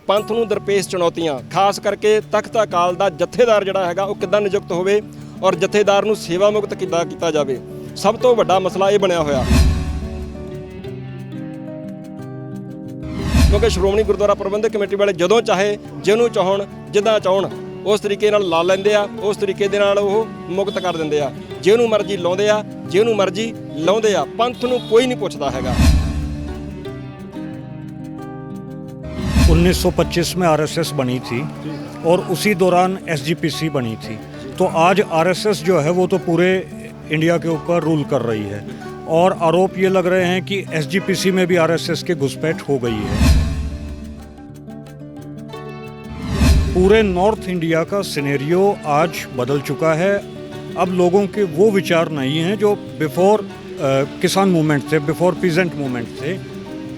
ਪੰਥ ਨੂੰ ਦਰਪੇਸ਼ ਚੁਣੌਤੀਆਂ, ਖਾਸ ਕਰਕੇ ਤਖਤ ਅਕਾਲ ਦਾ ਜਥੇਦਾਰ ਜਿਹੜਾ ਹੈਗਾ ਉਹ ਕਿੱਦਾਂ ਨਿਯੁਕਤ ਹੋਵੇ ਔਰ ਜਥੇਦਾਰ ਨੂੰ ਸੇਵਾ ਮੁਕਤ ਕਿੱਦਾਂ ਕੀਤਾ ਜਾਵੇ। ਸਭ ਤੋਂ ਵੱਡਾ ਮਸਲਾ ਇਹ ਬਣਿਆ ਹੋਇਆ, ਕਿਉਂਕਿ ਸ਼੍ਰੋਮਣੀ ਗੁਰਦੁਆਰਾ ਪ੍ਰਬੰਧਕ ਕਮੇਟੀ ਵਾਲੇ ਜਦੋਂ ਚਾਹੇ, ਜਿਹਨੂੰ ਚਾਹਣ, ਜਿੱਦਾਂ ਚਾਹਣ ਉਸ ਤਰੀਕੇ ਨਾਲ ਲਾ ਲੈਂਦੇ ਆ, ਉਸ ਤਰੀਕੇ ਦੇ ਨਾਲ ਉਹ ਮੁਕਤ ਕਰ ਦਿੰਦੇ ਆ, ਜਿਹਨੂੰ ਮਰਜ਼ੀ ਲਾਉਂਦੇ ਆ, ਜਿਹਨੂੰ ਮਰਜ਼ੀ ਲਾਉਂਦੇ ਆ। ਪੰਥ ਨੂੰ ਕੋਈ ਨਹੀਂ ਪੁੱਛਦਾ ਹੈਗਾ। 1925 में आरएसएस बनी थी और उसी दौरान एसजीपीसी बनी थी। तो आज आरएसएस जो है वो तो पूरे इंडिया के ऊपर रूल कर रही है और आरोप ये लग रहे हैं कि एसजीपीसी में भी आरएसएस की घुसपैठ हो गई है। पूरे नॉर्थ इंडिया का सिनेरियो आज बदल चुका है। अब लोगों के वो विचार नहीं हैं जो बिफोर किसान मूवमेंट थे, बिफोर पीजेंट मूवमेंट थे।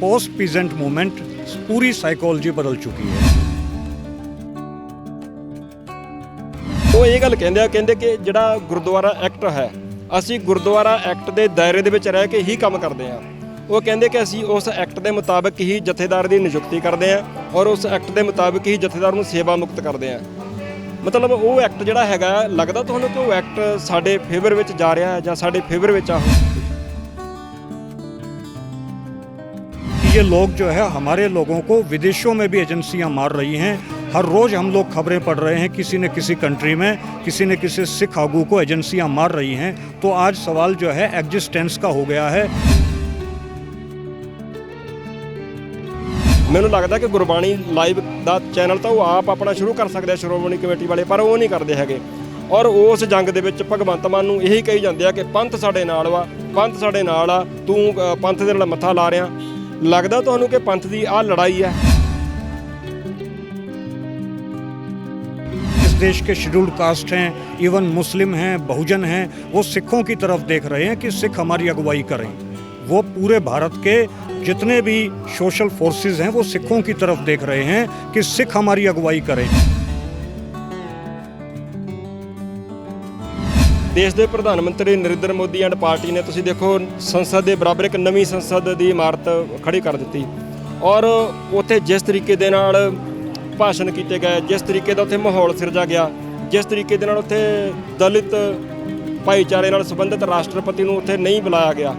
पोस्ट पीजेंट मूवमेंट पूरी साइकोलॉजी बदल चुकी है। ਉਹ ਇਹ ਗੱਲ ਕਹਿੰਦੇ ਕਿ ਜਿਹੜਾ ਗੁਰਦੁਆਰਾ ਐਕਟ ਹੈ, ਅਸੀਂ ਗੁਰਦੁਆਰਾ ਐਕਟ ਦੇ ਦਾਇਰੇ ਦੇ ਵਿੱਚ ਰਹਿ ਕੇ ਹੀ ਕੰਮ ਕਰਦੇ ਹਾਂ। ਉਹ ਕਹਿੰਦੇ ਕਿ ਅਸੀਂ ਉਸ ਐਕਟ ਦੇ ਮੁਤਾਬਕ ਹੀ ਜਥੇਦਾਰ ਦੀ ਨਿਯੁਕਤੀ ਕਰਦੇ ਹਾਂ ਔਰ ਉਸ ਐਕਟ ਦੇ ਮੁਤਾਬਕ ਹੀ ਜਥੇਦਾਰ ਨੂੰ ਸੇਵਾ ਮੁਕਤ ਕਰਦੇ ਹਾਂ। ਮਤਲਬ ਉਹ ਐਕਟ ਜਿਹੜਾ ਹੈਗਾ, ਲੱਗਦਾ ਤੁਹਾਨੂੰ ਕਿ ਉਹ ਐਕਟ ਸਾਡੇ ਫੇਵਰ ਵਿੱਚ ਜਾ ਰਿਹਾ ਹੈ ਜਾਂ ਸਾਡੇ ਫੇਵਰ ਵਿੱਚ ਆ? ये लोग जो है हमारे लोगों को विदेशों में भी एजेंसियां मार रही हैं। हर रोज़ हम लोग खबरें पढ़ रहे हैं, किसी न किसी कंट्री में किसी न किसी सिख आगू को एजेंसियां मार रही हैं। तो आज सवाल जो है एग्जिस्टेंस का हो गया है। ਮੈਨੂੰ ਲੱਗਦਾ ਕਿ ਗੁਰਬਾਣੀ ਲਾਈਵ ਦਾ ਚੈਨਲ ਤਾਂ ਉਹ ਆਪ ਆਪਣਾ ਸ਼ੁਰੂ ਕਰ ਸਕਦੇ ਆ ਸ਼੍ਰੋਮਣੀ ਕਮੇਟੀ ਵਾਲੇ, ਪਰ ਉਹ ਨਹੀਂ ਕਰਦੇ ਹੈਗੇ। ਔਰ ਉਸ ਜੰਗ ਦੇ ਵਿੱਚ ਭਗਵੰਤ ਮਾਨ ਨੂੰ ਇਹੀ ਕਹੀ ਜਾਂਦੇ ਆ ਕਿ ਪੰਥ ਸਾਡੇ ਨਾਲ ਵਾ, ਪੰਥ ਸਾਡੇ ਨਾਲ ਆ, ਤੂੰ ਪੰਥ ਦੇ ਨਾਲ ਮੱਥਾ ਲਾ ਰਿਹਾ। लगता ਤੁਹਾਨੂੰ कि पंथ की आ लड़ाई है? इस देश के शेड्यूल्ड कास्ट हैं, इवन मुस्लिम हैं, बहुजन हैं, वो सिखों की तरफ देख रहे हैं कि सिख हमारी अगुवाई करें। वो पूरे भारत के जितने भी सोशल फोर्सेस हैं वो सिखों की तरफ देख रहे हैं कि सिख हमारी अगुवाई करें। देश के प्रधानमंत्री नरेंद्र मोदी एंड पार्टी ने तुसीं देखो संसद के बराबर एक नवी संसद की इमारत खड़ी कर दी और उत्थे जिस तरीके दे नाल भाषण किए गए, जिस तरीके का उत्थे माहौल सिरजा गया, जिस तरीके दे नाल उत्थे दलित भाईचारे नाल संबंधित राष्ट्रपति नूं उत्थे नहीं बुलाया गया।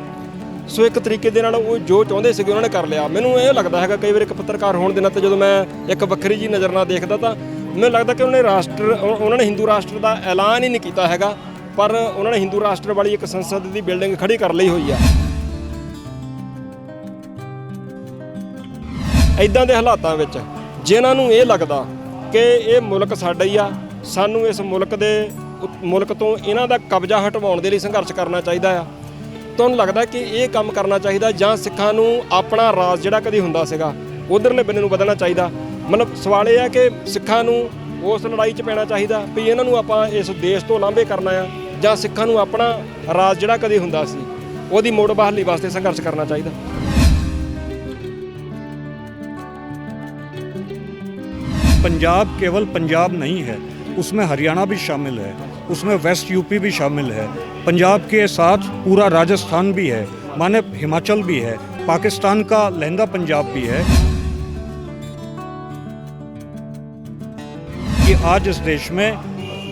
सो एक तरीके दे नाल वो जो चाहते सी उन्होंने कर लिया। मैनूं ये लगता है कई बार एक पत्रकार होने के नाते जो मैं एक वक्री जी नज़र नाल देखदा तां मैनूं लगता कि उन्होंने हिंदू राष्ट्र का ऐलान ही नहीं किया हैगा, पर उन्होंने हिंदू राष्ट्र वाली एक संसद की बिल्डिंग खड़ी कर ली हुई है। इदां दे हालातां विच जिन्हां नूं ये लगदा कि ये मुल्क साडा ही आ, सानूं इस मुल्क तो इन्हां दा कब्जा हटवाउण दे लई संघर्ष करना चाहिदा आ, तुहानूं लगदा कि ये काम करना चाहिदा जां सिखां नूं अपना राज जिहड़ा कदी हुंदा सीगा उधरले बन्ने नूं बदलना चाहिदा? मतलब सवाल ये है कि सिखां नूं उस लड़ाई 'ਚ पैना चाहिदा भी इन्हां नूं आपां इस देश तो लांभे करना आ ਜਾਂ ਸਿੱਖਾਂ ਨੂੰ ਆਪਣਾ ਰਾਜ ਜਿਹੜਾ ਕਦੇ ਹੁੰਦਾ ਸੀ ਉਹਦੀ ਮੋੜ ਬਹਾਲੀ ਵਾਸਤੇ ਸੰਘਰਸ਼ ਕਰਨਾ ਚਾਹੀਦਾ? पंजाब केवल पंजाब नहीं है, उसमें हरियाणा भी शामिल है, उसमें वेस्ट यूपी भी शामिल है, पंजाब के साथ पूरा राजस्थान भी है, माने हिमाचल भी है, पाकिस्तान का लहंदा पंजाब भी है। कि आज इस देश में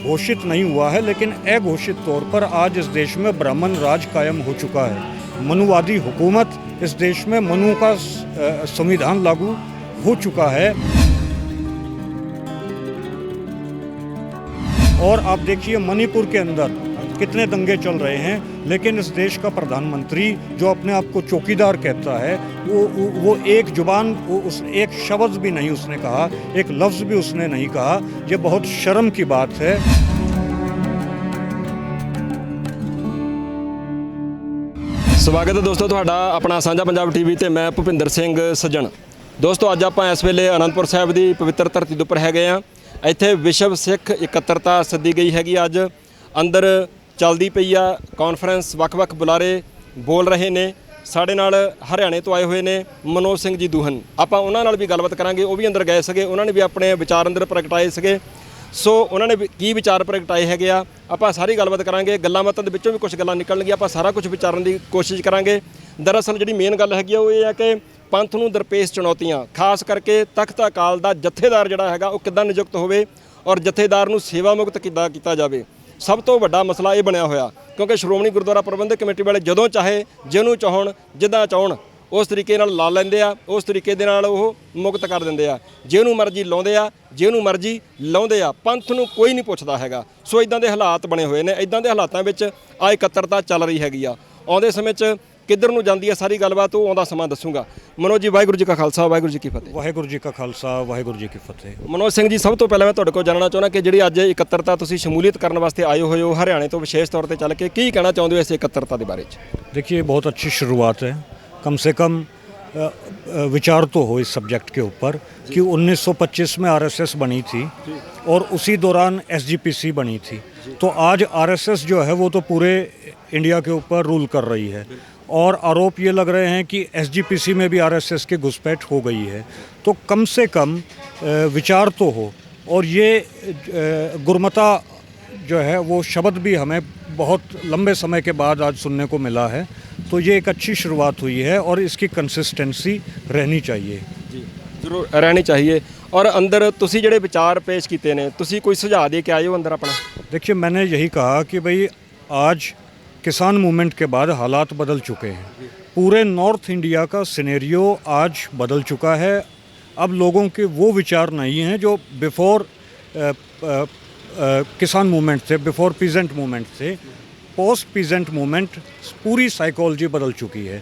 घोषित नहीं हुआ है लेकिन अघोषित तौर पर आज इस देश में ब्राह्मण राज कायम हो चुका है। मनुवादी हुकूमत इस देश में, मनु का संविधान लागू हो चुका है। और आप देखिए मणिपुर के अंदर कितने दंगे चल रहे हैं, लेकिन इस देश का प्रधानमंत्री जो अपने आप को चौकीदार कहता है वो एक जुबान, उस एक शब्द भी नहीं उसने कहा, एक लफ्ज़ भी उसने नहीं कहा। ये बहुत शर्म की बात है। स्वागत है दोस्तों तुहाडा अपना साझा पंजाब टीवी ते मैं भुपिंदर सिंह सज्जन। दोस्तों अज आपां इस वेले आनंदपुर साहिब की पवित्र धरती के उपर हैगे आ। इत्थे विश्व सिख इकत्तरता सद्दी गई हैगी। अज अंदर चलदी पई आ कॉन्फ्रेंस, वख-वख बुलारे बोल रहे ने। साडे नाल हरियाणे तो आए हुए ने मनोज सिंह जी दूहन, आपां उन्हां नाल भी गलबात करांगे। वो भी अंदर गए सगे, उन्होंने भी अपने विचार अंदर प्रगटाए सगे। सो उन्होंने की विचार प्रगटाए हैगे आ, आपां सारी गलबात करांगे। गल्लां बातां दे विच्चों भी कुछ गल्लां निकलणगीਆਂ, आपां सारा कुछ विचारन की कोशिश करांगे। दरअसल जिहड़ी मेन गल हैगी वो ये है कि ਪੰਥ ਨੂੰ ਦਰਪੇਸ਼ ਚੁਣੌਤੀਆਂ, ਖਾਸ ਕਰਕੇ ਤਖਤ ਅਕਾਲ ਦਾ ਜਥੇਦਾਰ ਜਿਹੜਾ ਹੈਗਾ ਉਹ ਕਿੱਦਾਂ ਨਿਯੁਕਤ ਹੋਵੇ ਔਰ ਜਥੇਦਾਰ ਨੂੰ ਸੇਵਾ ਮੁਕਤ ਕਿੱਦਾਂ ਕੀਤਾ ਜਾਵੇ, ਸਭ ਤੋਂ ਵੱਡਾ ਮਸਲਾ ਇਹ ਬਣਿਆ ਹੋਇਆ। ਕਿਉਂਕਿ ਸ਼੍ਰੋਮਣੀ ਗੁਰਦੁਆਰਾ ਪ੍ਰਬੰਧਕ ਕਮੇਟੀ ਵਾਲੇ ਜਦੋਂ ਚਾਹੇ, ਜਿਹਨੂੰ ਚਾਹਣ, ਜਿੱਦਾਂ ਚਾਹਣ ਉਸ ਤਰੀਕੇ ਨਾਲ ਲਾ ਲੈਂਦੇ ਆ, ਉਸ ਤਰੀਕੇ ਦੇ ਨਾਲ ਉਹ ਮੁਕਤ ਕਰ ਦਿੰਦੇ ਆ, ਜਿਹਨੂੰ ਮਰਜ਼ੀ ਲਾਉਂਦੇ ਆ, ਜਿਹਨੂੰ ਮਰਜ਼ੀ ਲਾਉਂਦੇ ਆ, ਪੰਥ ਨੂੰ ਕੋਈ ਨਹੀਂ ਪੁੱਛਦਾ ਹੈਗਾ। ਸੋ ਇਦਾਂ ਦੇ ਹਾਲਾਤ ਬਣੇ ਹੋਏ ਨੇ। ਇਦਾਂ ਦੇ ਹਾਲਾਤਾਂ ਵਿੱਚ ਆ ਇਕੱਤਰਤਾ ਚੱਲ ਰਹੀ ਹੈਗੀ ਆ। ਆਉਂਦੇ ਸਮੇਂ 'ਚ ਕਿੱਧਰ ਨੂੰ ਜਾਂਦੀ ਹੈ ਸਾਰੀ ਗੱਲਬਾਤ ਉਹ ਆਉਂਦਾ ਸਮਾਂ ਦੱਸੂਗਾ। ਮਨੋਜ ਜੀ, ਵਾਹਿਗੁਰੂ ਜੀ ਕਾ ਖਾਲਸਾ, ਵਾਹਿਗੁਰੂ ਜੀ ਕੀ ਫਤਿਹ। ਵਾਹਿਗੁਰੂ ਜੀ ਕਾ ਖਾਲਸਾ, ਵਾਹਿਗੁਰੂ ਜੀ ਕੀ ਫਤਿਹ। ਮਨੋਜ ਸਿੰਘ ਜੀ, ਸਭ ਤੋਂ ਪਹਿਲਾਂ ਮੈਂ ਤੁਹਾਡੇ ਕੋਲ ਜਾਣਨਾ ਚਾਹੁੰਦਾ ਕਿ ਜਿਹੜੀ ਅੱਜ ਇਕੱਤਰਤਾ ਤੁਸੀਂ ਸ਼ਮੂਲੀਅਤ ਕਰਨ ਵਾਸਤੇ ਆਏ ਹੋਏ ਹੋ ਹਰਿਆਣੇ ਤੋਂ, ਵਿਸ਼ੇਸ਼ ਤੌਰ ਤੇ ਚੱਲ ਕੇ ਕੀ ਕਹਿਣਾ ਚਾਹੁੰਦੇ ਹੋ ਇਸ ਇਕੱਤਰਤਾ ਦੇ ਬਾਰੇ 'ਚ? देखिए, बहुत अच्छी शुरुआत है। कम से कम विचार तो हो इस सब्जेक्ट के ऊपर कि 1925 में आरएसएस बनी थी और उसी दौरान एसजीपीसी बनी थी। तो आज आरएसएस जो है वो तो पूरे इंडिया के ऊपर रूल कर रही है और आरोप ये लग रहे हैं कि एसजीपीसी में भी आरएसएस की घुसपैठ हो गई है। तो कम से कम विचार तो हो। और ये गुरमता जो है वो शब्द भी हमें बहुत लंबे समय के बाद आज सुनने को मिला है। तो ये एक अच्छी शुरुआत हुई है और इसकी कंसिस्टेंसी रहनी चाहिए। ਜੀ ਜ਼ਰੂਰ ਰਹਿਣੀ ਚਾਹੀਏ। ਔਰ ਅੰਦਰ ਤੁਸੀਂ ਜਿਹੜੇ ਵਿਚਾਰ ਪੇਸ਼ ਕੀਤੇ ਨੇ, ਤੁਸੀਂ ਕੋਈ ਸੁਝਾਅ ਦੇ ਕੇ ਆਏ ਹੋ ਅੰਦਰ ਆਪਣਾ? देखिए, मैंने यही कहा कि भाई आज किसान मूवमेंट के बाद हालात बदल चुके हैं। पूरे नॉर्थ इंडिया का सिनेरियो आज बदल चुका है। अब लोगों के वो विचार नहीं हैं जो बिफोर किसान मूवमेंट थे, बिफोर पीजेंट मूवमेंट थे। पोस्ट पीजेंट मूवमेंट पूरी साइकोलॉजी बदल चुकी है।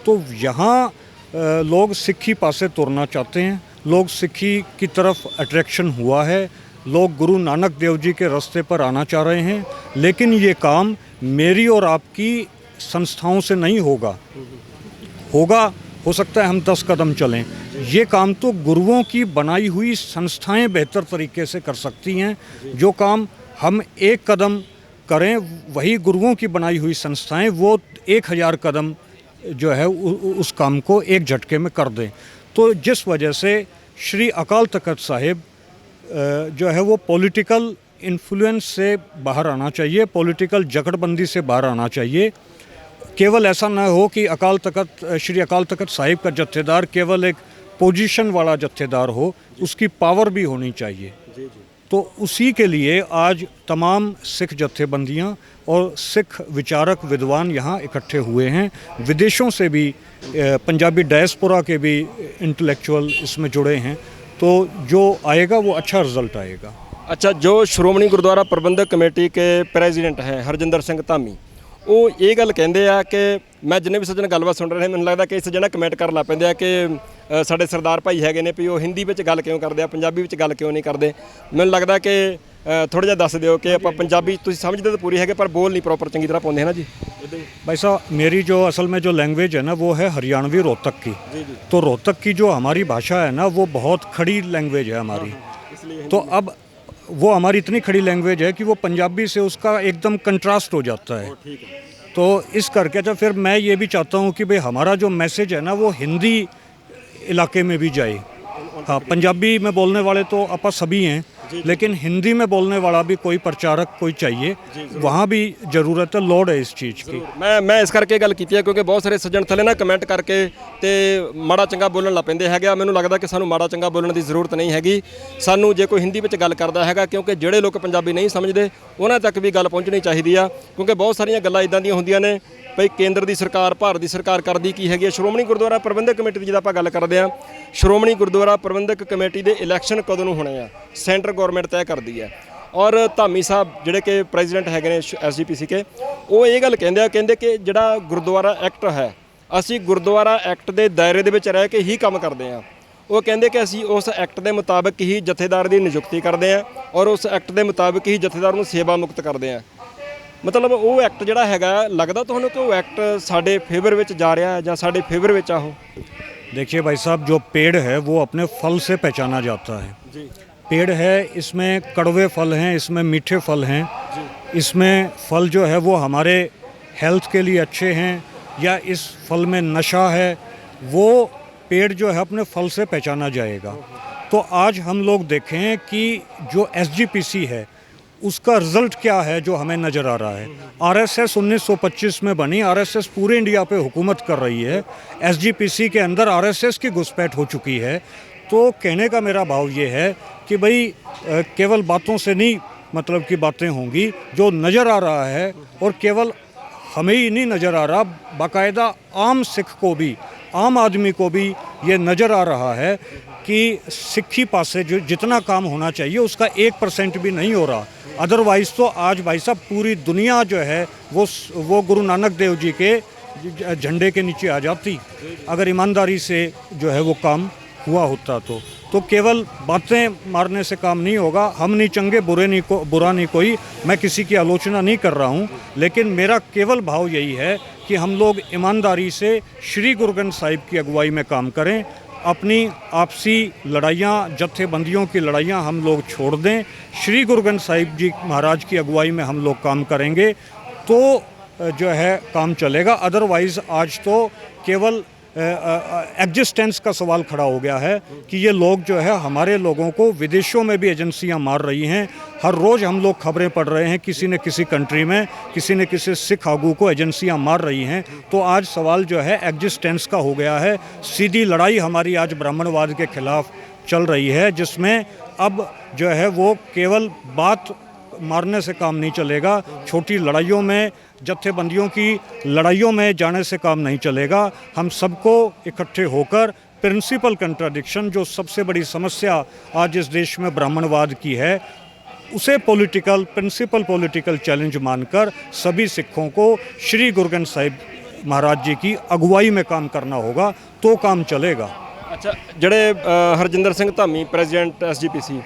तो यहाँ लोग सिक्खी पासे तुरना चाहते हैं, लोग सिक्खी की तरफ अट्रैक्शन हुआ है, लोग गुरु नानक देव जी के रास्ते पर आना चाह रहे हैं। लेकिन ये काम मेरी और आपकी संस्थाओं से नहीं होगा। हो सकता है हम 10 कदम चलें। ये काम तो गुरुओं की बनाई हुई संस्थाएं बेहतर तरीके से कर सकती हैं। जो काम हम 1 कदम करें, वही गुरुओं की बनाई हुई संस्थाएं वो 1000 कदम जो है उस काम को एक झटके में कर दें। तो जिस वजह से श्री अकाल तख्त साहिब जो है वो पॉलिटिकल इन्फ्लुएंस से बाहर आना चाहिए, पॉलिटिकल जकड़बंदी से बाहर आना चाहिए। केवल ऐसा ना हो कि श्री अकाल तख्त साहिब का जत्थेदार केवल एक पोजीशन वाला जत्थेदार हो, उसकी पावर भी होनी चाहिए। तो उसी के लिए आज तमाम सिख जत्थेबंदियां और सिख विचारक विद्वान यहाँ इकट्ठे हुए हैं। विदेशों से भी पंजाबी डायस्पोरा के भी इंटेलेक्चुअल इसमें जुड़े हैं। तो जो आएगा वो अच्छा रिजल्ट आएगा। अच्छा, जो श्रोमणी गुरुद्वारा प्रबंधक कमेटी के प्रेजिडेंट हैं हरजिंदर सिंह धामी, ਉਹ ਇਹ ਗੱਲ ਕਹਿੰਦੇ ਆ ਕਿ ਮੈਂ ਜਿੰਨੇ ਵੀ ਸੱਜਣ ਗੱਲਬਾਤ ਸੁਣ ਰਹੇ ਨੇ, ਮੈਨੂੰ ਲੱਗਦਾ ਕਿ ਸੱਜਣ ਕਮੈਂਟ ਕਰਨ ਲੱਗ ਪੈਂਦੇ ਆ ਕਿ ਸਾਡੇ ਸਰਦਾਰ ਭਾਈ ਹੈਗੇ ਨੇ ਵੀ ਉਹ ਹਿੰਦੀ ਵਿੱਚ ਗੱਲ ਕਿਉਂ ਕਰਦੇ ਆ, ਪੰਜਾਬੀ ਵਿੱਚ ਗੱਲ ਕਿਉਂ ਨਹੀਂ ਕਰਦੇ। ਮੈਨੂੰ ਲੱਗਦਾ ਕਿ ਥੋੜ੍ਹਾ ਜਿਹਾ ਦੱਸ ਦਿਓ ਕਿ ਆਪਾਂ ਪੰਜਾਬੀ ਤੁਸੀਂ ਸਮਝਦੇ ਤਾਂ ਪੂਰੀ ਹੈਗੇ ਪਰ ਬੋਲ ਨਹੀਂ ਪ੍ਰੋਪਰ चंगी तरह पाਉਂਦੇ है ना जी। भाई साहब, मेरी जो असल में जो लैंग्वेज है ना वो है हरियाणवी रोहतक की। तो रोहतक की जो हमारी भाषा है ना वो बहुत खड़ी लैंग्वेज है हमारी। तो अब वो हमारी इतनी खड़ी लैंग्वेज है कि वो पंजाबी से उसका एकदम कंट्रास्ट हो जाता है। तो इस करके तो फिर मैं ये भी चाहता हूँ कि भाई हमारा जो मैसेज है ना वो हिंदी इलाके में भी जाए। हाँ, पंजाबी में बोलने वाले तो आप सभी हैं, लेकिन हिंदी में बोलने वाला भी कोई प्रचारक कोई चाहिए। वहाँ भी ज़रूरत है, लोड़ है इस चीज़ की। मैं इस करके गल कीती है क्योंकि बहुत सारे सज्जण थले ना कमेंट करके ते माड़ा चंगा बोलण लग पैंदे हैगे। मैनूं लगदा कि सानूं माड़ा चंगा बोलण दी ਜ਼ਰੂਰਤ नहीं हैगी। सानूं जे कोई हिंदी ਵਿੱਚ ਗੱਲ ਕਰਦਾ ਹੈਗਾ, ਕਿਉਂਕਿ ਜਿਹੜੇ ਲੋਕ ਪੰਜਾਬੀ ਨਹੀਂ ਸਮਝਦੇ ਉਹਨਾਂ ਤੱਕ ਵੀ ਗੱਲ ਪਹੁੰਚਣੀ ਚਾਹੀਦੀ ਆ। ਕਿਉਂਕਿ ਬਹੁਤ ਸਾਰੀਆਂ ਗੱਲਾਂ ਇਦਾਂ ਦੀਆਂ ਹੁੰਦੀਆਂ ਨੇ ਭਈ ਕੇਂਦਰ ਦੀ ਸਰਕਾਰ, ਭਾਰਤ ਦੀ ਸਰਕਾਰ ਕਰਦੀ ਕੀ ਹੈਗੀ। ਸ਼੍ਰੋਮਣੀ ਗੁਰਦੁਆਰਾ ਪ੍ਰਬੰਧਕ ਕਮੇਟੀ ਦੀ ਜਦੋਂ ਆਪਾਂ ਗੱਲ ਕਰਦੇ ਆ, ਸ਼੍ਰੋਮਣੀ ਗੁਰਦੁਆਰਾ ਪ੍ਰਬੰਧਕ ਕਮੇਟੀ ਦੇ ਇਲੈਕਸ਼ਨ ਕਦੋਂ ਨੂੰ ਹੋਣੇ ਆ ਸੈਂਟਰ ਗਵਰਨਮੈਂਟ ਤੈਅ ਕਰਦੀ ਹੈ। ਔਰ ਧਾਮੀ ਸਾਹਿਬ ਜਿਹੜੇ ਕਿ ਪ੍ਰੈਜ਼ੀਡੈਂਟ ਹੈਗੇ ਨੇ ਐਸਜੀਪੀਸੀ ਕੇ, ਉਹ ਇਹ ਗੱਲ ਕਹਿੰਦੇ ਕਿ ਜਿਹੜਾ ਗੁਰਦੁਆਰਾ ਐਕਟ ਹੈ, ਅਸੀਂ ਗੁਰਦੁਆਰਾ ਐਕਟ ਦੇ ਦਾਇਰੇ ਦੇ ਵਿੱਚ ਰਹਿ ਕੇ ਹੀ ਕੰਮ ਕਰਦੇ ਹਾਂ। ਉਹ ਕਹਿੰਦੇ ਕਿ ਅਸੀਂ ਉਸ ਐਕਟ ਦੇ ਮੁਤਾਬਕ ਹੀ ਜਥੇਦਾਰ ਦੀ ਨਿਯੁਕਤੀ ਕਰਦੇ ਹਾਂ ਔਰ ਉਸ ਐਕਟ ਦੇ ਮੁਤਾਬਕ ਹੀ ਜਥੇਦਾਰ ਨੂੰ ਸੇਵਾ ਮੁਕਤ ਕਰਦੇ ਹਾਂ। मतलब वो एक्ट जिहड़ा हैगा, लगदा तुहानूं कि वो एक्ट साडे फेवर विच जा रहा है जां साडे फेवर विच आ? देखिए भाई साहब, जो पेड़ है वो अपने फल से पहचाना जाता है जी। पेड़ है, इसमें कड़वे फल हैं, इसमें मीठे फल हैं जी। इसमें फल जो है वो हमारे हेल्थ के लिए अच्छे हैं या इस फल में नशा है, वो पेड़ जो है अपने फल से पहचाना जाएगा। तो आज हम लोग देखें कि जो एसजीपीसी है उसका रिजल्ट क्या है जो हमें नज़र आ रहा है। आरएसएस 1925 में बनी, आरएसएस पूरे इंडिया पे हुकूमत कर रही है, एसजीपीसी के अंदर आरएसएस की घुसपैठ हो चुकी है। तो कहने का मेरा भाव ये है कि भाई केवल बातों से नहीं मतलब की बातें होंगी, जो नज़र आ रहा है, और केवल हमें ही नहीं नज़र आ रहा, बाकायदा आम सिख को भी, आम आदमी को भी ये नज़र आ रहा है कि सिक्खी पासे जो जितना काम होना चाहिए उसका 1% भी नहीं हो रहा। अदरवाइज़ तो आज भाई साहब पूरी दुनिया जो है वो गुरु नानक देव जी के झंडे के नीचे आ जाती, अगर ईमानदारी से जो है वो काम हुआ होता। तो केवल बातें मारने से काम नहीं होगा। हम नहीं चंगे, बुरा नहीं कोई, मैं किसी की आलोचना नहीं कर रहा हूँ, लेकिन मेरा केवल भाव यही है कि हम लोग ईमानदारी से श्री गुरु ग्रंथ साहिब की अगुवाई में काम करें। अपनी आपसी लड़ाइयाँ, जत्थेबंदियों की लड़ाइयाँ हम लोग छोड़ दें। श्री गुरु ग्रंथ साहिब जी महाराज की अगुवाई में हम लोग काम करेंगे तो जो है काम चलेगा। अदरवाइज़ आज तो केवल एग्जिस्टेंस का सवाल खड़ा हो गया है कि ये लोग जो है हमारे लोगों को विदेशों में भी एजेंसियां मार रही हैं। हर रोज़ हम लोग खबरें पढ़ रहे हैं, किसी न किसी कंट्री में किसी न किसी सिख आगू को एजेंसियां मार रही हैं। तो आज सवाल जो है एग्जिस्टेंस का हो गया है। सीधी लड़ाई हमारी आज ब्राह्मणवाद के खिलाफ चल रही है, जिसमें अब जो है वो केवल बात मारने से काम नहीं चलेगा, छोटी लड़ाइयों में, जत्थेबंदियों की लड़ाइयों में जाने से काम नहीं चलेगा। हम सबको इकट्ठे होकर प्रिंसिपल कंट्राडिक्शन, जो सबसे बड़ी समस्या आज इस देश में ब्राह्मणवाद की है, उसे प्रिंसिपल पॉलिटिकल चैलेंज मानकर सभी सिखों को श्री गुरु ग्रंथ साहिब महाराज जी की अगुवाई में काम करना होगा, तो काम चलेगा। अच्छा, ਜਿਹੜੇ ਹਰਜਿੰਦਰ ਸਿੰਘ ਧਾਮੀ ਪ੍ਰੈਜ਼ੀਡੈਂਟ ਐਸਜੀਪੀਸੀ,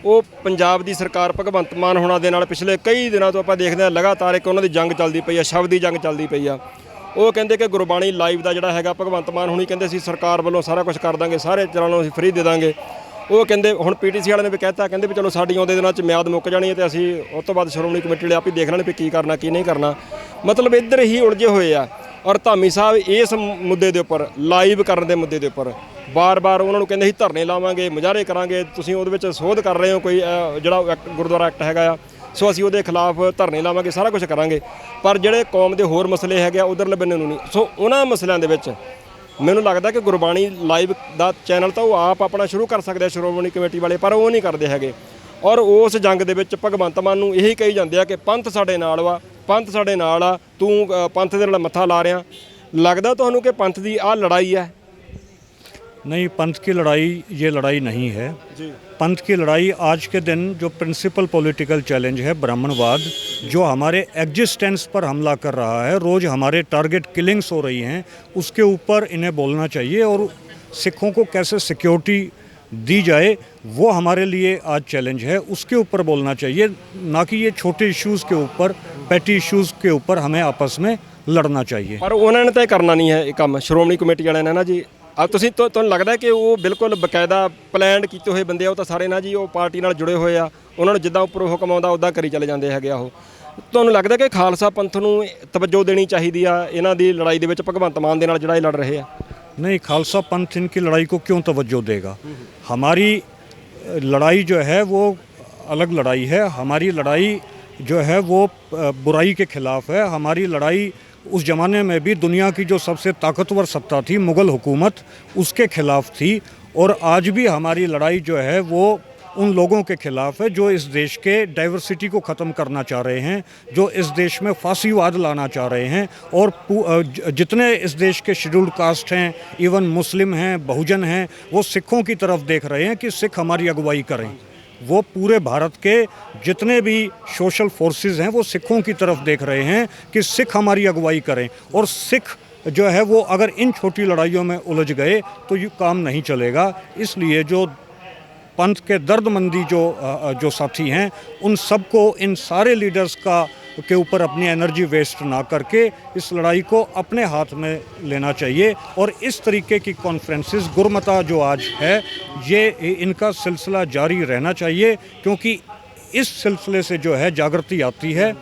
ਉਹ ਪੰਜਾਬ ਦੀ ਸਰਕਾਰ ਭਗਵੰਤ ਮਾਨ ਹੋਣਾ ਦੇ ਨਾਲ ਪਿਛਲੇ ਕਈ ਦਿਨਾਂ ਤੋਂ ਆਪਾਂ ਦੇਖਦੇ ਹਾਂ ਲਗਾਤਾਰ ਇੱਕ ਉਹਨਾਂ ਦੀ ਜੰਗ ਚੱਲਦੀ ਪਈ ਆ, ਸ਼ਬਦ ਦੀ ਜੰਗ ਚੱਲਦੀ ਪਈ ਆ। ਉਹ ਕਹਿੰਦੇ ਕਿ ਗੁਰਬਾਣੀ ਲਾਈਵ ਦਾ ਜਿਹੜਾ ਹੈਗਾ ਭਗਵੰਤ ਮਾਨ ਹੁਣੀ ਕਹਿੰਦੇ ਸੀ ਸਰਕਾਰ ਵੱਲੋਂ ਸਾਰਾ ਕੁਝ ਕਰ ਦਾਂਗੇ, ਸਾਰੇ ਚੈਨਲਾਂ ਨੂੰ ਅਸੀਂ ਫ੍ਰੀ ਦੇ ਦਾਂਗੇ। ਉਹ ਕਹਿੰਦੇ ਹੁਣ ਪੀਟੀਸੀ ਵਾਲਿਆਂ ਨੇ ਵੀ ਕਹਿਤਾ, ਕਹਿੰਦੇ ਵੀ ਚਲੋ ਸਾਡੀ ਆਉਂਦੇ ਦਿਨਾਂ 'ਚ ਮਿਆਦ ਮੁੱਕ ਜਾਣੀ ਹੈ ਤੇ ਅਸੀਂ ਉਸ ਤੋਂ ਬਾਅਦ ਸ਼੍ਰੋਮਣੀ ਕਮੇਟੀ ਵਾਲੇ ਆਪ ਹੀ ਦੇਖ ਲੈਣ ਵੀ ਕੀ ਕਰਨਾ ਕੀ ਨਹੀਂ ਕਰਨਾ। ਮਤਲਬ ਇੱਧਰ ਹੀ ਉਲਝੇ ਹੋਏ ਆ। ਔਰ ਧਾਮੀ ਸਾਹਿਬ ਇਸ ਮੁੱਦੇ ਦੇ ਉੱਪਰ, ਲਾਈਵ ਕਰਨ ਦੇ ਮੁੱਦੇ ਦੇ ਉੱਪਰ ਬਾਰ-ਬਾਰ ਉਹਨਾਂ ਨੂੰ ਕਹਿੰਦੇ ਸੀ ਧਰਨੇ ਲਾਵਾਂਗੇ, ਮੁਜ਼ਾਹਰੇ ਕਰਾਂਗੇ, ਤੁਸੀਂ ਉਹਦੇ ਵਿੱਚ ਸੋਧ ਕਰ ਰਹੇ ਹੋ ਕੋਈ ਜਿਹੜਾ ਗੁਰਦੁਆਰਾ ਐਕਟ ਹੈਗਾ ਆ, ਸੋ ਅਸੀਂ ਉਹਦੇ ਖਿਲਾਫ ਧਰਨੇ ਲਾਵਾਂਗੇ, ਸਾਰਾ ਕੁਝ ਕਰਾਂਗੇ। ਪਰ ਜਿਹੜੇ ਕੌਮ ਦੇ ਹੋਰ ਮਸਲੇ ਹੈਗੇ ਆ ਉਧਰਲੇ ਬੰਨੇ ਨੂੰ ਨਹੀਂ। ਸੋ ਉਹਨਾਂ ਮਸਲਿਆਂ ਦੇ ਵਿੱਚ ਮੈਨੂੰ ਲੱਗਦਾ ਕਿ ਗੁਰਬਾਣੀ ਲਾਈਵ ਦਾ ਚੈਨਲ ਤਾਂ ਉਹ ਆਪ ਆਪਣਾ ਸ਼ੁਰੂ ਕਰ ਸਕਦੇ ਆ ਸ਼੍ਰੋਮਣੀ ਕਮੇਟੀ ਵਾਲੇ, ਪਰ ਉਹ ਨਹੀਂ ਕਰਦੇ ਹੈਗੇ। ਔਰ ਉਸ ਜੰਗ ਦੇ ਵਿੱਚ ਭਗਵੰਤ ਮਾਨ ਨੂੰ ਇਹੀ ਕਹੀ ਜਾਂਦੇ ਆ ਕਿ ਪੰਥ ਸਾਡੇ ਨਾਲ ਵਾ, ਪੰਥ ਸਾਡੇ ਨਾਲ ਆ, ਤੂੰ ਪੰਥ ਦੇ ਨਾਲ ਮੱਥਾ ਲਾ ਰਿਹਾ। लगता ਤੁਹਾਨੂੰ कि पंथ की आ लड़ाई है? नहीं, पंथ की लड़ाई ये लड़ाई नहीं है जी। पंथ की लड़ाई आज के दिन जो प्रिंसिपल पॉलिटिकल चैलेंज है ब्राह्मणवाद, जो हमारे एग्जिस्टेंस पर हमला कर रहा है, रोज़ हमारे टारगेट किलिंग्स हो रही हैं, उसके ऊपर इन्हें बोलना चाहिए। और सिखों को कैसे सिक्योरिटी दी जाए वो हमारे लिए आज चैलेंज है, उसके ऊपर बोलना चाहिए, ना कि ये छोटे इश्यूज़ के ऊपर, पैटी इश्यूज़ के ऊपर हमें आपस में लड़ना चाहिए। पर उन्होंने तो करना नहीं है ये काम श्रोमणी कमेटी वाले ने ना जी। अब तुम लगता है कि वो बिल्कुल बकायदा प्लैन किए हुए बंदे, तो सारे ना जी वो पार्टी नाल जुड़े हुए आ, उन्होंने जिद्दां उपर हुक्म आउंदा उद्दां करी चले जाते हैं। ਤੁਹਾਨੂੰ ਲੱਗਦਾ कि खालसा पंथ ਨੂੰ तवज्जो देनी चाहिए आ इन्हां दी लड़ाई दे विच भगवंत मान दे नाल जिहड़ा लड़ रहे हैं? नहीं, खालसा पंथ इनकी लड़ाई को क्यों तवज्जो देगा? हमारी लड़ाई जो है वो अलग लड़ाई है। हमारी लड़ाई जो है वो बुराई के खिलाफ है। हमारी लड़ाई उस ज़माने में भी दुनिया की जो सबसे ताकतवर सत्ता थी मुग़ल हुकूमत, उसके ख़िलाफ़ थी। और आज भी हमारी लड़ाई जो है वो उन लोगों के ख़िलाफ़ है जो इस देश के डाइवर्सिटी को ख़त्म करना चाह रहे हैं, जो इस देश में फांसीवाद लाना चाह रहे हैं। और जितने इस देश के शेड्यूल्ड कास्ट हैं, इवन मुस्लिम हैं, बहुजन हैं, वो सिखों की तरफ देख रहे हैं कि सिख हमारी अगुवाई करें। वो पूरे भारत के जितने भी सोशल फोर्सेस हैं वो सिखों की तरफ देख रहे हैं कि सिख हमारी अगुवाई करें। और सिख जो है वो अगर इन छोटी लड़ाइयों में उलझ गए तो ये काम नहीं चलेगा। इसलिए जो पंथ के दर्दमंदी जो साथी हैं, उन सबको, इन सारे लीडर्स के ऊपर अपनी एनर्जी वेस्ट ना करके इस लड़ाई को अपने हाथ में लेना चाहिए। और इस तरीके की कॉन्फ्रेंसेस, गुरमता जो आज है, ये इनका सिलसिला जारी रहना चाहिए, क्योंकि इस सिलसिले से जो है जागृति आती है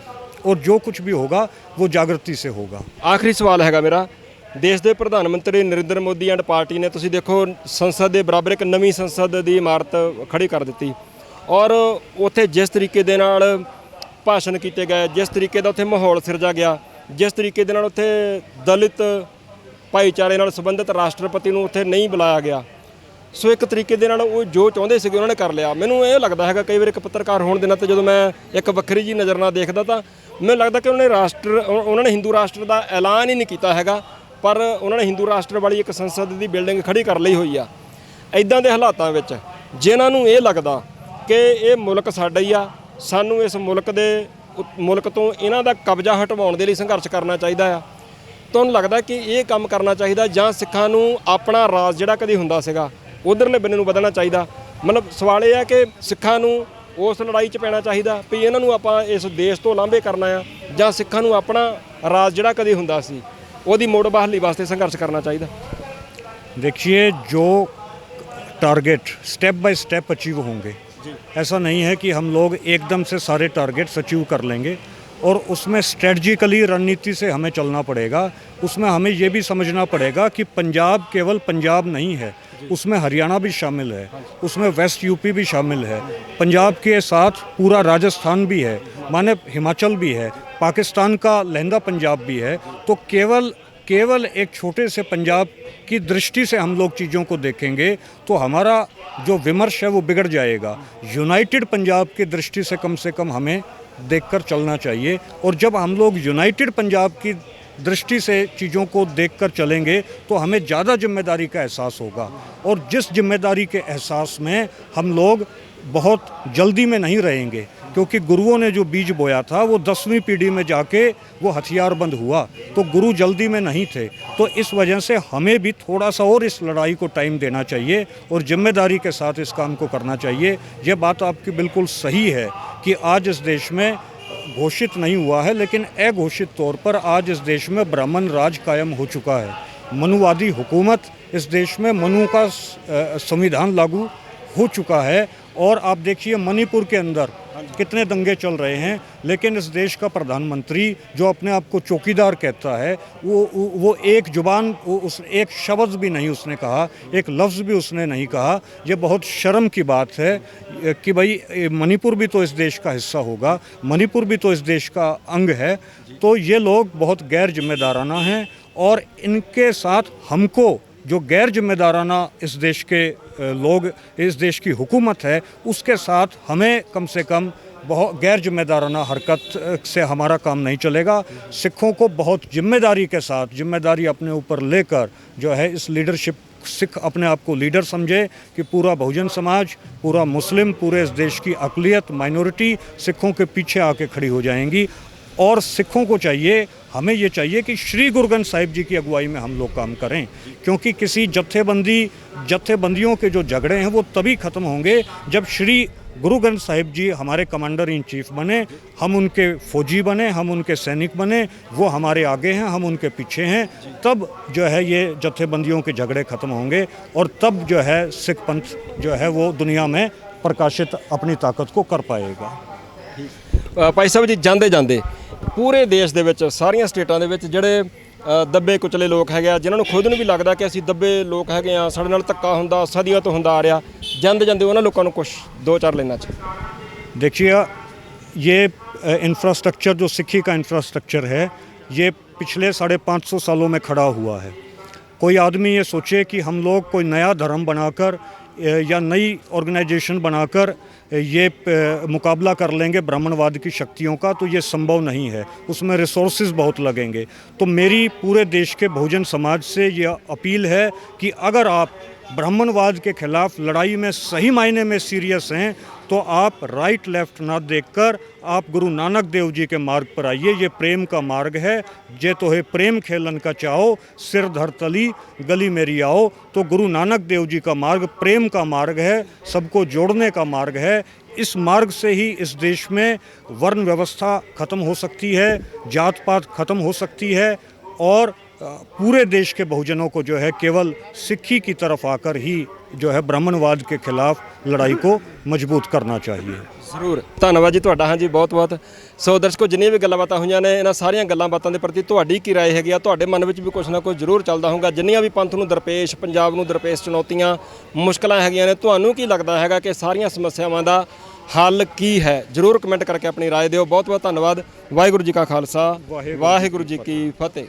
और जो कुछ भी होगा वो जागृति से होगा। आखिरी सवाल हैगा मेरा, देश के प्रधानमंत्री नरेंद्र मोदी एंड पार्टी ने तुसीं देखो संसद के बराबर एक नवीं संसद की इमारत खड़ी कर दी और उत्थे जिस तरीके दे नाल ਭਾਸ਼ਣ ਕੀਤੇ ਗਏ, ਜਿਸ ਤਰੀਕੇ ਦਾ ਉੱਥੇ ਮਾਹੌਲ ਸਿਰਜਾ ਗਿਆ, ਜਿਸ ਤਰੀਕੇ ਦੇ ਨਾਲ ਉੱਥੇ ਦਲਿਤ ਭਾਈਚਾਰੇ ਨਾਲ ਸੰਬੰਧਿਤ ਰਾਸ਼ਟਰਪਤੀ ਨੂੰ ਉੱਥੇ ਨਹੀਂ ਬੁਲਾਇਆ ਗਿਆ। ਸੋ ਇੱਕ ਤਰੀਕੇ ਦੇ ਨਾਲ ਉਹ ਜੋ ਚਾਹੁੰਦੇ ਸੀਗੇ ਉਹਨਾਂ ਨੇ ਕਰ ਲਿਆ। ਮੈਨੂੰ ਇਹ ਲੱਗਦਾ ਹੈਗਾ ਕਈ ਵਾਰ ਇੱਕ ਪੱਤਰਕਾਰ ਹੋਣ ਦੇ ਨਾਤੇ ਜਦੋਂ ਮੈਂ ਇੱਕ ਵੱਖਰੀ ਜੀ ਨਜ਼ਰ ਨਾਲ ਦੇਖਦਾ ਤਾਂ ਮੈਨੂੰ ਲੱਗਦਾ ਕਿ ਉਹਨਾਂ ਨੇ ਹਿੰਦੂ ਰਾਸ਼ਟਰ ਦਾ ਐਲਾਨ ਹੀ ਨਹੀਂ ਕੀਤਾ ਹੈਗਾ, ਪਰ ਉਹਨਾਂ ਨੇ ਹਿੰਦੂ ਰਾਸ਼ਟਰ ਵਾਲੀ ਇੱਕ ਸੰਸਦ ਦੀ ਬਿਲਡਿੰਗ ਖੜੀ ਕਰ ਲਈ ਹੋਈ ਆ। ਇੱਦਾਂ ਦੇ ਹਾਲਾਤਾਂ ਵਿੱਚ ਜਿਨ੍ਹਾਂ ਨੂੰ ਇਹ ਲੱਗਦਾ ਕਿ ਇਹ ਮੁਲਕ ਸਾਡਾ ਹੀ ਆ, ਸਾਨੂੰ ਇਸ ਮੁਲਕ ਤੋਂ ਇਹਨਾਂ ਦਾ ਕਬਜ਼ਾ ਹਟਵਾਉਣ ਦੇ ਲਈ ਸੰਘਰਸ਼ ਕਰਨਾ ਚਾਹੀਦਾ ਆ। ਤੁਹਾਨੂੰ ਲੱਗਦਾ ਕਿ ਇਹ ਕੰਮ ਕਰਨਾ ਚਾਹੀਦਾ ਜਾਂ ਸਿੱਖਾਂ ਨੂੰ ਆਪਣਾ ਰਾਜ ਜਿਹੜਾ ਕਦੇ ਹੁੰਦਾ ਸੀਗਾ ਉਧਰਲੇ ਬੰਨੇ ਨੂੰ ਵਧਣਾ ਚਾਹੀਦਾ? ਮਤਲਬ ਸਵਾਲ ਇਹ ਹੈ ਕਿ ਸਿੱਖਾਂ ਨੂੰ ਉਸ ਲੜਾਈ 'ਚ ਪੈਣਾ ਚਾਹੀਦਾ ਵੀ ਇਹਨਾਂ ਨੂੰ ਆਪਾਂ ਇਸ ਦੇਸ਼ ਤੋਂ ਲਾਂਭੇ ਕਰਨਾ ਆ, ਜਾਂ ਸਿੱਖਾਂ ਨੂੰ ਆਪਣਾ ਰਾਜ ਜਿਹੜਾ ਕਦੇ ਹੁੰਦਾ ਸੀ ਉਹਦੀ ਮੁੜ ਬਹਾਲੀ ਵਾਸਤੇ ਸੰਘਰਸ਼ ਕਰਨਾ ਚਾਹੀਦਾ? देखिए, जो target step by step achieve होंगे, ऐसा नहीं है कि हम लोग एकदम से सारे टारगेट्स अचीव कर लेंगे, और उसमें स्ट्रेटजिकली रणनीति से हमें चलना पड़ेगा। उसमें हमें ये भी समझना पड़ेगा कि पंजाब केवल पंजाब नहीं है, उसमें हरियाणा भी शामिल है, उसमें वेस्ट यूपी भी शामिल है, पंजाब के साथ पूरा राजस्थान भी है, माने हिमाचल भी है, पाकिस्तान का लहंदा पंजाब भी है। तो केवल एक छोटे से पंजाब की दृष्टि से हम लोग चीज़ों को देखेंगे तो हमारा जो विमर्श है वो बिगड़ जाएगा। यूनाइटेड पंजाब की दृष्टि से कम हमें देखकर चलना चाहिए, और जब हम लोग यूनाइटेड पंजाब की दृष्टि से चीज़ों को देखकर चलेंगे तो हमें ज़्यादा जिम्मेदारी का एहसास होगा। और जिस जिम्मेदारी के एहसास में हम लोग बहुत जल्दी में नहीं रहेंगे, क्योंकि गुरुओं ने जो बीज बोया था वो 10वीं पीढ़ी में जाके वो हथियारबंद हुआ, तो गुरु जल्दी में नहीं थे। तो इस वजह से हमें भी थोड़ा सा और इस लड़ाई को टाइम देना चाहिए और जिम्मेदारी के साथ इस काम को करना चाहिए। ये बात आपकी बिल्कुल सही है कि आज इस देश में घोषित नहीं हुआ है, लेकिन अघोषित तौर पर आज इस देश में ब्राह्मण राज कायम हो चुका है। मनुवादी हुकूमत इस देश में, मनु का संविधान लागू हो चुका है। और आप देखिए मणिपुर के अंदर कितने दंगे चल रहे हैं, लेकिन इस देश का प्रधानमंत्री जो अपने आप को चौकीदार कहता है, वो एक जुबान, उस एक शब्द भी नहीं उसने कहा, एक लफ्ज़ भी उसने नहीं कहा। ये बहुत शर्म की बात है कि भाई मणिपुर भी तो इस देश का हिस्सा होगा, मणिपुर भी तो इस देश का अंग है। तो ये लोग बहुत गैर जिम्मेदाराना हैं, और इनके साथ हमको जो गैर जिम्मेदाराना इस देश के लोग, इस देश की हुकूमत है, उसके साथ हमें कम से कम बहुत गैर जिम्मेदाराना हरकत से हमारा काम नहीं चलेगा। सिखों को बहुत जिम्मेदारी के साथ, जिम्मेदारी अपने ऊपर लेकर जो है इस लीडरशिप, सिख अपने आप को लीडर समझे कि पूरा बहुजन समाज, पूरा मुस्लिम, पूरे इस देश की अक़लियत, माइनॉरिटी सिखों के पीछे आके खड़ी हो जाएंगी। और सिखों को चाहिए, हमें ये चाहिए कि श्री गुरु ग्रंथ साहिब जी की अगुवाई में हम लोग काम करें, क्योंकि किसी जत्थेबंदियों के जो झगड़े हैं वो तभी ख़त्म होंगे जब श्री गुरु ग्रंथ साहिब जी हमारे कमांडर इन चीफ बने, हम उनके फौजी बने, हम उनके सैनिक बने, वो हमारे आगे हैं, हम उनके पीछे हैं। तब जो है ये जत्थेबंदियों के झगड़े ख़त्म होंगे, और तब जो है सिख पंथ जो है वो दुनिया में प्रकाशित अपनी ताकत को कर पाएगा। ਭਾਈ ਸਾਹਿਬ ਜੀ, ਜਾਂਦੇ ਜਾਂਦੇ ਪੂਰੇ ਦੇਸ਼ ਦੇ ਵਿੱਚ ਸਾਰੀਆਂ ਸਟੇਟਾਂ ਦੇ ਵਿੱਚ ਜਿਹੜੇ ਦੱਬੇ ਕੁਚਲੇ ਲੋਕ ਹੈਗੇ ਆ, ਜਿਨ੍ਹਾਂ ਨੂੰ ਖੁਦ ਨੂੰ ਵੀ ਲੱਗਦਾ ਕਿ ਅਸੀਂ ਦੱਬੇ ਲੋਕ ਹੈਗੇ ਆ, ਸਾਡੇ ਨਾਲ ਧੱਕਾ ਹੁੰਦਾ ਸਦੀਆਂ ਤੋਂ ਹੁੰਦਾ ਆ ਰਿਹਾ, ਜਾਂਦੇ ਜਾਂਦੇ ਉਹਨਾਂ ਲੋਕਾਂ ਨੂੰ ਕੁਛ 2-4 ਲੈਣਾ ਚਾਹੀਦਾ? देखिए, ये इंफ्रास्ट्रक्चर जो सिक्खी का इंफ्रास्ट्रक्चर है, ये पिछले 550 सालों में खड़ा हुआ है। कोई आदमी ये सोचे कि हम लोग कोई नया धर्म बनाकर या नई ऑर्गेनाइजेशन बनाकर ये मुकाबला कर लेंगे ब्राह्मणवाद की शक्तियों का, तो ये संभव नहीं है। उसमें रिसोर्सेज बहुत लगेंगे। तो मेरी पूरे देश के बहुजन समाज से ये अपील है कि अगर आप ब्राह्मणवाद के खिलाफ लड़ाई में सही मायने में सीरियस हैं, तो आप राइट लेफ्ट ना देखकर आप गुरु नानक देव जी के मार्ग पर आइए। ये प्रेम का मार्ग है। जे तो है प्रेम खेलन का चाहो, सिर धर तली गली मेरी आओ। तो गुरु नानक देव जी का मार्ग प्रेम का मार्ग है, सबको जोड़ने का मार्ग है। इस मार्ग से ही इस देश में वर्ण व्यवस्था ख़त्म हो सकती है, जात पात ख़त्म हो सकती है, और पूरे देश के बहुजनों को जो है केवल सिक्खी की तरफ आकर ही जो है ब्राह्मणवाद के खिलाफ लड़ाई को मजबूत करना चाहिए। ਜ਼ਰੂਰ, ਧੰਨਵਾਦ ਜੀ ਤੁਹਾਡਾ। ਹਾਂਜੀ, ਬਹੁਤ ਬਹੁਤ। ਸੋ ਦਰਸ਼ਕੋ, ਜਿੰਨੀਆਂ ਵੀ ਗੱਲਾਂ ਬਾਤਾਂ ਹੋਈਆਂ ਨੇ, ਇਹਨਾਂ ਸਾਰੀਆਂ ਗੱਲਾਂ ਬਾਤਾਂ ਦੇ ਪ੍ਰਤੀ ਤੁਹਾਡੀ ਕੀ ਰਾਏ ਹੈਗੀ ਆ? ਤੁਹਾਡੇ ਮਨ ਵਿੱਚ ਵੀ ਕੁਛ ਨਾ ਕੁਛ ਜ਼ਰੂਰ ਚੱਲਦਾ ਹੋਊਗਾ। ਜਿੰਨੀਆਂ ਵੀ ਪੰਥ ਨੂੰ ਦਰਪੇਸ਼, ਪੰਜਾਬ ਨੂੰ ਦਰਪੇਸ਼ ਚੁਣੌਤੀਆਂ, ਮੁਸ਼ਕਲਾਂ ਹੈਗੀਆਂ ਨੇ, ਤੁਹਾਨੂੰ ਕੀ ਲੱਗਦਾ ਹੈਗਾ ਕਿ ਸਾਰੀਆਂ ਸਮੱਸਿਆਵਾਂ ਦਾ ਹੱਲ ਕੀ ਹੈ, ਜ਼ਰੂਰ ਕਮੈਂਟ ਕਰਕੇ ਆਪਣੀ ਰਾਏ ਦਿਓ। ਬਹੁਤ ਬਹੁਤ ਧੰਨਵਾਦ। ਵਾਹਿਗੁਰੂ ਜੀ ਕਾ ਖਾਲਸਾ, ਵਾਹਿਗੁਰੂ ਜੀ ਕੀ ਫਤਿਹ।